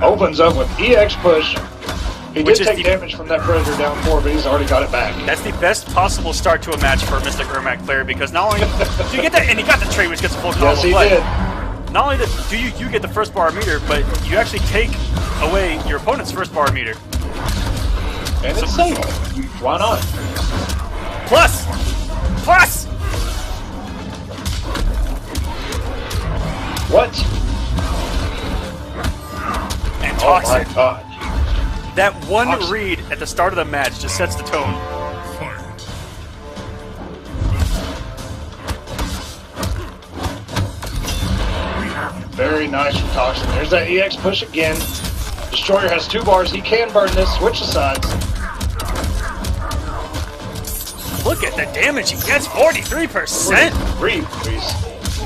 Opens up with EX push. He did take damage from that Predator down 4, but he's already got it back. That's the best possible start to a match for Mr. Ermac player, because not only do you get that, and he got the trade which gets a full combo. Yes, he play. did. Not only do you get the first bar meter, but you actually take away your opponent's first bar meter. And it's safe. Why not? Plus! Plus! What? And Oh Toxin. my god. That one Toxin. read at the start of the match just sets the tone. Very nice from Toxin. There's that EX push again. Destroyer has 2 bars. He can burn this. Switch the sides. Look at the damage he gets, 43%! 3 please.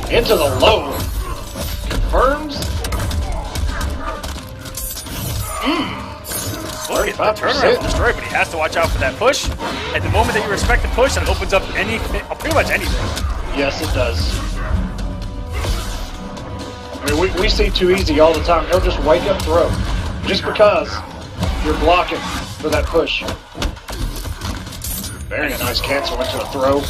Into the low. Confirms. Look at the turnaround from Destroyer, but he has to watch out for that push. At the moment that you respect the push, it opens up anything, pretty much anything. Yes, it does. I mean, we see Too Easy all the time. He'll just wake up throw. Just because you're blocking for that push. Very nice cancel into a throw.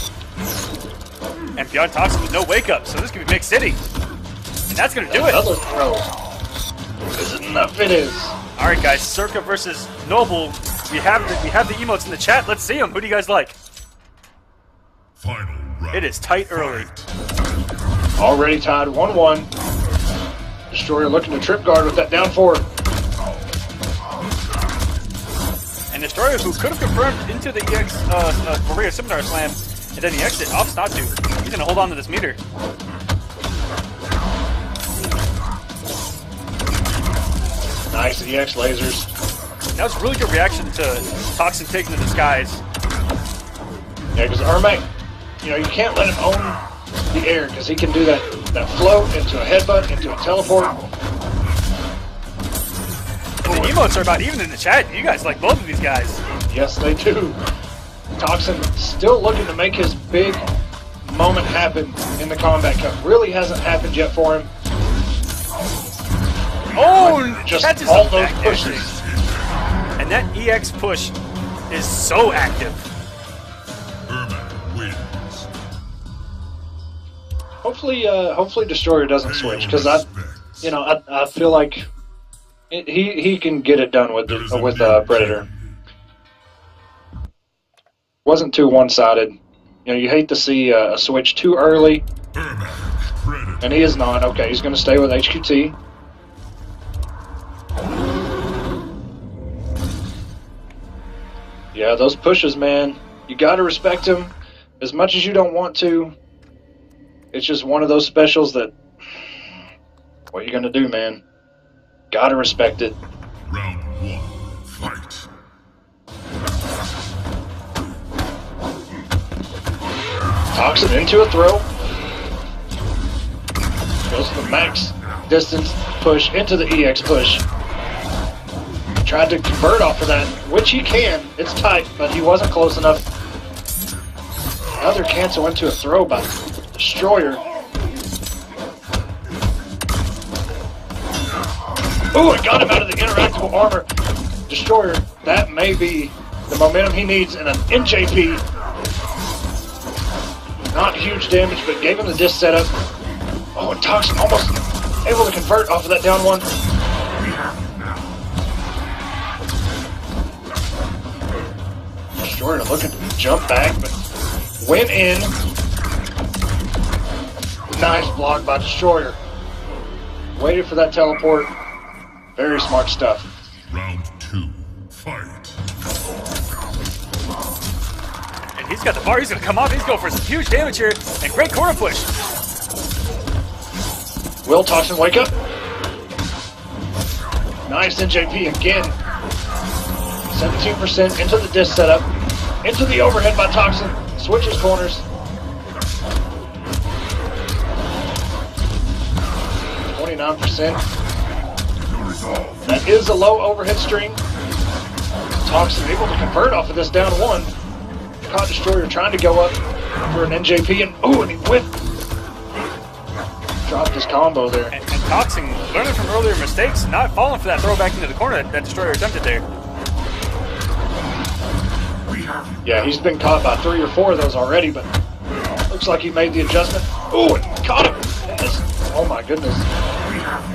And BeyondToxin with no wake up, so this could be Mix City. And that's going to do it. Another throw. Is it enough? It is. All right, guys, Circa versus Noble. We have the emotes in the chat. Let's see them. Who do you guys like? Final round. It is tight early. Already tied 1-1. Destroyer looking to trip guard with that down 4. And Destroyer, who could have confirmed into the EX Maria Scimitar Slam, and then the exit, opts not to. He's going to hold on to this meter. Nice EX lasers. That was a really good reaction to Toxin taking the disguise. Yeah, because Ermac, you can't let him own the air because he can do that float into a headbutt, into a teleport. And the emotes are about even in the chat. You guys like both of these guys. Yes, they do. Toxin still looking to make his big moment happen in the Kombat Cup. Really hasn't happened yet for him. Oh, just that's all those pushes. And that EX push is so active. Ermac wins. Hopefully Destroyer doesn't switch, because I feel like he can get it done with Predator. Wasn't too one-sided. You hate to see a switch too early, and he is not. Okay, he's going to stay with HQT. Yeah, those pushes, man. You got to respect him as much as you don't want to. It's just one of those specials that, what are you going to do, man? Got to respect it. Round 1, fight. Toxin into a throw. Goes to the max distance push into the EX push. Tried to convert off of that, which he can. It's tight, but he wasn't close enough. Another cancel into a throw by Destroyer. Ooh, it got him out of the interactable armor. Destroyer, that may be the momentum he needs in an NJP. Not huge damage, but gave him the disc setup. Oh, and Toxin almost able to convert off of that down 1. Destroyer looking to jump back, but went in. Nice block by Destroyer. Waited for that teleport. Very smart stuff. Round 2, fight. And he's got the bar. He's going to come off. He's going for some huge damage here. And great corner push. Will Toxin wake up? Nice NJP again. 17% into the disc setup. Into the overhead by Toxin. Switches corners. 29%. That is a low overhead string. Toxin able to convert off of this down 1. Caught Destroyer trying to go up for an NJP, and ooh, and he whiffed. dropped his combo there. And Toxin, learning from earlier mistakes, not falling for that throwback into the corner that Destroyer attempted there. Yeah, he's been caught by 3 or 4 of those already, but looks like he made the adjustment. Ooh, and caught him. Yes. Oh my goodness.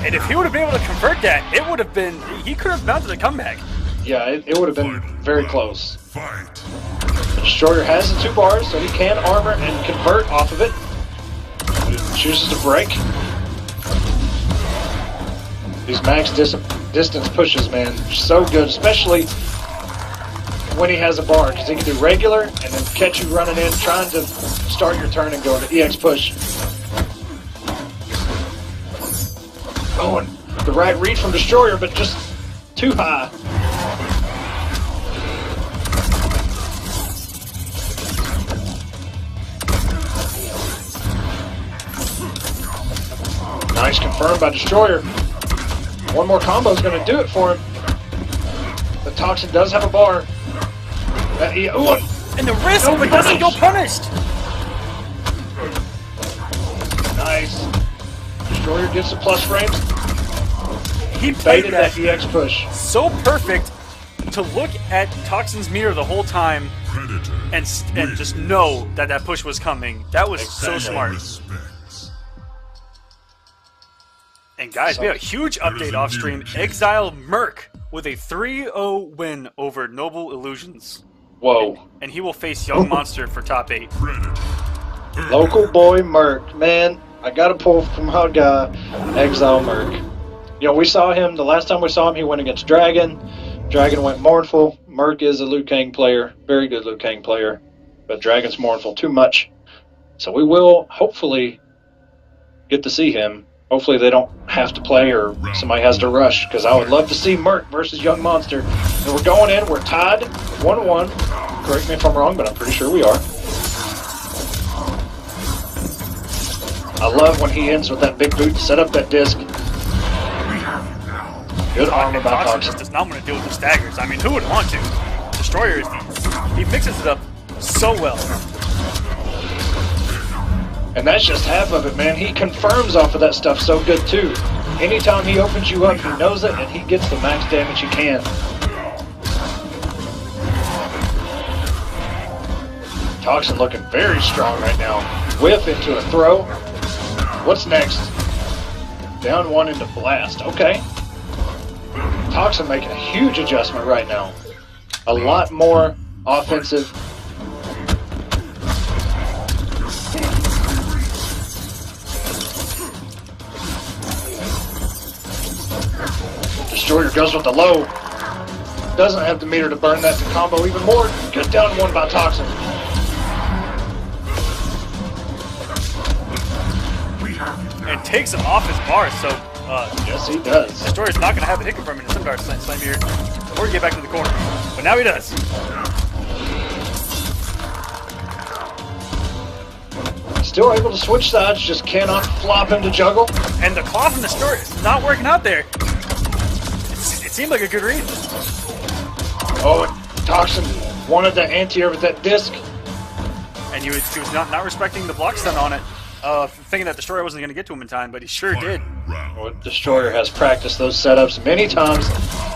And if he would have been able to convert that, it would have been, he could have mounted a comeback. Yeah, it would have been very close. Fight. The Destroyer has the 2 bars, so he can armor and convert off of it. But he chooses to break. These max distance pushes, man, so good, especially when he has a bar, because he can do regular and then catch you running in, trying to start your turn and go to EX push. Oh, and the right read from Destroyer, but just too high. Nice, confirmed by Destroyer. One more combo is going to do it for him. The Toxin does have a bar. Ooh, and the wrist, but doesn't go punished. Nice. Destroyer gets the plus frames. He played Baited that EX push. so perfect to look at Toxin's meter the whole time Predator. and just know that that push was coming. That was so smart. Respects. And guys, we have a huge update off stream. Exile Merc with a 3-0 win over Noble Illusions. Whoa. And he will face Young Monster for top 8. Predator. Local boy Merc. Man, I got to pull from my guy, Exile Merc. You know, we saw him, the last time we saw him, he went against Dragon. Dragon went Mournful. Merc is a Liu Kang player. Very good Liu Kang player. But Dragon's Mournful too much. So we will hopefully get to see him. Hopefully they don't have to play or somebody has to rush, because I would love to see Merc versus Young Monster. And we're going in, we're tied 1-1. Correct me if I'm wrong, but I'm pretty sure we are. I love when he ends with that big boot to set up that disc. Good armor by Toxin Toxin. does not want to deal with the staggers. I mean, who would want to? Destroyer, he mixes it up so well. And that's just half of it, man. He confirms off of that stuff so good, too. Anytime he opens you up, he knows it, and he gets the max damage he can. Toxin looking very strong right now. Whip into a throw. What's next? Down 1 into blast. Okay. Toxin making a huge adjustment right now. A lot more offensive. Destroyer goes with the low. Doesn't have the meter to burn that to combo even more. Good down 1 by Toxin. And takes him off his bar, so Yes, he does. Destroyer's not going to have a hit confirm in the Scimitar Slam here or get back to the corner. But now he does. Still able to switch sides, just cannot flop him to juggle. And the claw from the Destroyer is not working out there. It seemed like a good read. Oh, and Toxin wanted that anti-air with that disc. And he was not respecting the block stun on it, thinking that Destroyer wasn't going to get to him in time, but he sure did. Well, Destroyer has practiced those setups many times.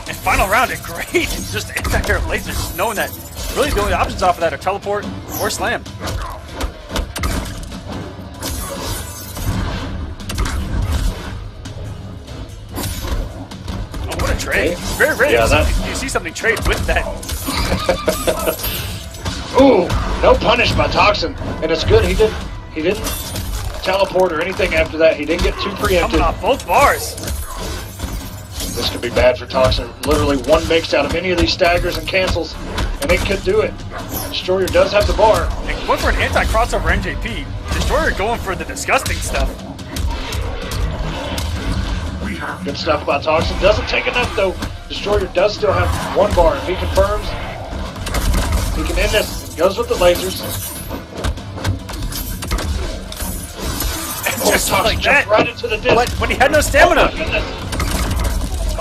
And final round, it great. Just anti-air lasers, knowing that really the only options off of that are teleport or slam. Oh, what a trade. Very rare you see something trade with that. Ooh, no punish by Toxin. And it's good he didn't teleport or anything after that. He didn't get too preempted. Coming off both bars. This could be bad for Toxin. Literally one mix out of any of these staggers and cancels, and it could do it. Destroyer does have the bar. And going for an anti-crossover NJP. Destroyer going for the disgusting stuff. Good stuff by Toxin. Doesn't take enough though. Destroyer does still have 1 bar. If he confirms, he can end this. Goes with the lasers. Just Toxin like jumped that. right into the disc. But when he had no stamina. Oh, my goodness.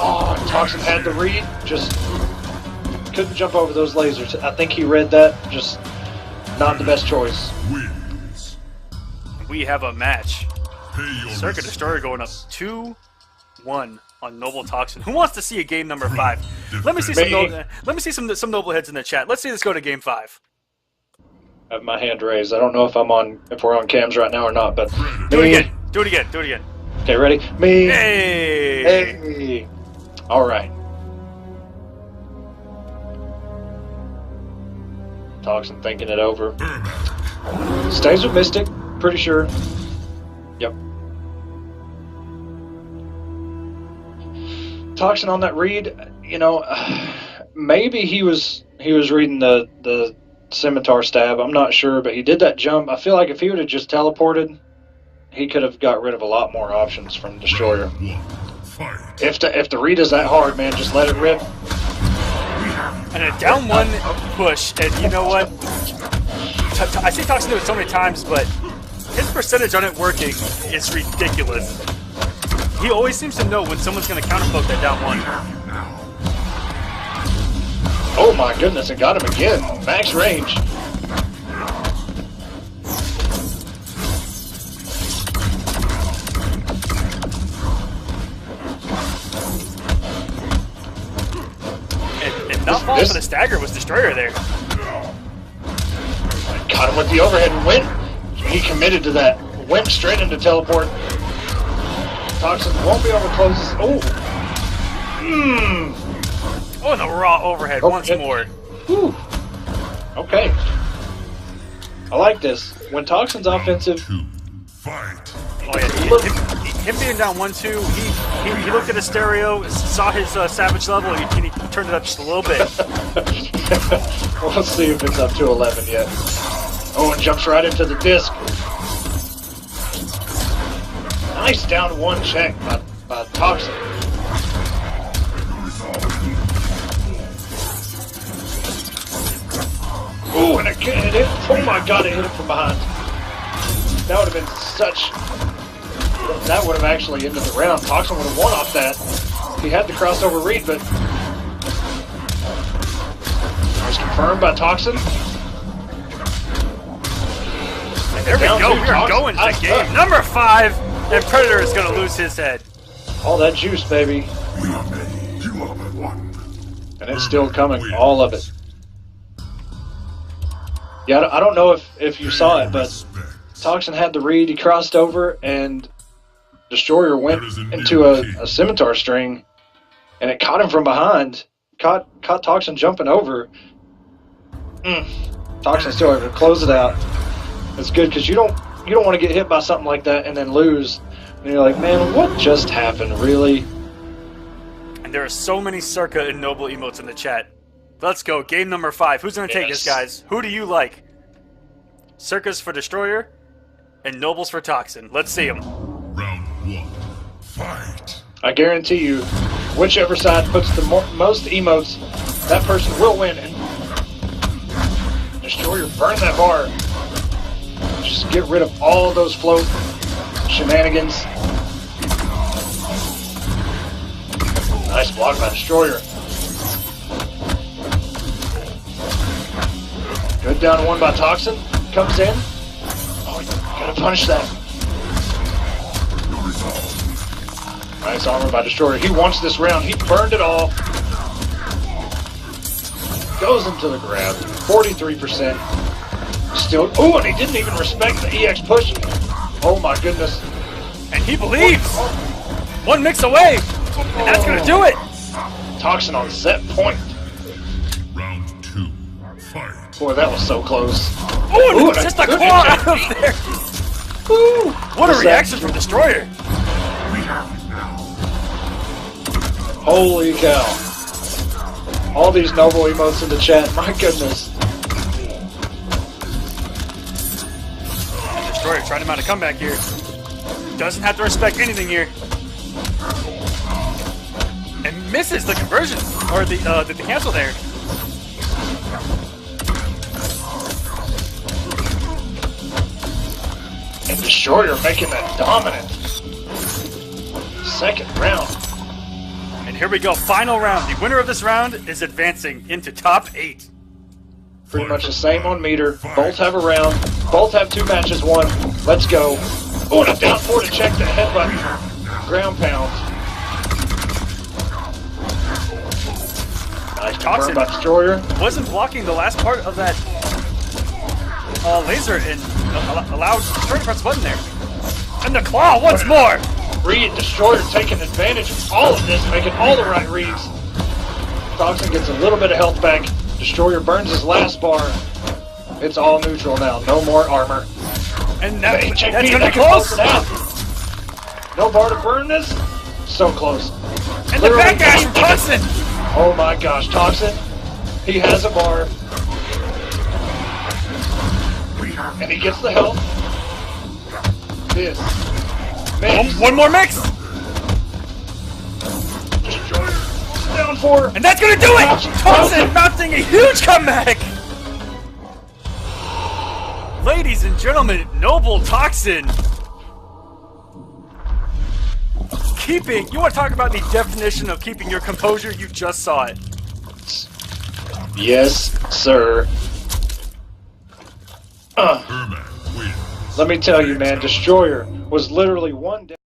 Oh, Toxin had the read. Just couldn't jump over those lasers. I think he read that. Just not the best choice. Wins. We have a match. Pay your Circuit Destroyer going up 2-1 on Noble Toxin. Who wants to see a game number 5? Let me see some noble heads in the chat. Let's see this go to game 5. I have my hand raised. I don't know if we're on cams right now or not, but Do it again. Do it again. Do it again. Okay, ready? Me. Hey. Hey. All right. Toxin thinking it over. Stays with Mystic, pretty sure. Yep. Toxin on that read, you know, maybe he was reading the scimitar stab. I'm not sure, but he did that jump. I feel like if he would have just teleported, he could have got rid of a lot more options from Destroyer. If the read is that hard, man, just let it rip. And a down 1 push, and you know what? I see Toxin do it so many times, but his percentage on it working is ridiculous. He always seems to know when someone's going to counterpoke that down 1. Oh my goodness, it got him again. Max range. And not falling for the stagger was Destroyer there. Got him with the overhead and went. He committed to that. Went straight into teleport. Toxin won't be able to close this. Oh. Oh, and the raw overhead once more. Whew. Okay. I like this. When Toxin's offensive. Fight. Oh yeah, him being down 1-2, he looked at his stereo, saw his savage level, and he turned it up just a little bit. We'll see if it's up to 11 yet. Oh, and jumps right into the disc. Nice down 1 check by Toxin. Oh, and it hit. Oh my god, it hit him from behind. That would have been such. That would have actually ended the round. Toxin would have won off that. He had the crossover read, but. It was confirmed by Toxin. And there we go. We are going to game number 5, and Predator is going to lose his head. All that juice, baby. And it's still coming, all of it. Yeah, I don't know if you saw it, but Toxin had the read, he crossed over, and Destroyer went into a scimitar string, and it caught him from behind. Caught Toxin jumping over. Toxin still able to close it out. It's good because you don't want to get hit by something like that and then lose. And you're like, man, what just happened, really? And there are so many Circa and Noble emotes in the chat. Let's go, game number 5. Who's going to take this, guys? Who do you like? Circus for Destroyer and Nobles for Toxin. Let's see them. Round 1. Fight. I guarantee you, whichever side puts the most emotes, that person will win. And Destroyer, burn that bar. Just get rid of all those float shenanigans. Nice block by Destroyer. Good down 1 by Toxin. Comes in. Oh, gotta punish that. Nice armor by Destroyer. He wants this round. He burned it all. Goes into the grab. 43%. Still. Oh, and he didn't even respect the EX push. Oh my goodness. And he believes. 1 mix away. And that's going to do it. Toxin on set point. Round 2. Fight. Boy, that was so close. Ooh, just a claw out of there. Ooh, what a reaction from Destroyer. Holy cow. All these noble emotes in the chat, my goodness. And Destroyer trying to mount a comeback here. Doesn't have to respect anything here. And misses the conversion, or the cancel there. And Destroyer making that dominant. Second round. And here we go, final round. The winner of this round is advancing into top 8. Pretty much the same on meter. Both have a round. Both have 2 matches won. Let's go. Oh, and a down 4 to check the headbutt. Ground pound. Nice Toxin confirmed by Destroyer. wasn't blocking the last part of that laser and allowed Destroyer to press the button there. And the claw once more! Reed, Destroyer taking advantage of all of this, making all the right reads. Toxin gets a little bit of health back. Destroyer burns his last bar. It's all neutral now. No more armor. And that's Check going me, to be that can close! close it out. No bar to burn this? So close. And the Literally backdash from Toxin! Oh my gosh, Toxin. He has a bar. And he gets the health. This. Mix. One more mix! Destroyer. Down 4. And that's going to do it! Toxin mounting a huge comeback! Ladies and gentlemen, Noble Toxin. You want to talk about the definition of keeping your composure? You just saw it. Yes, sir. Ermac wins. Let me tell you, man, Destroyer was literally one down.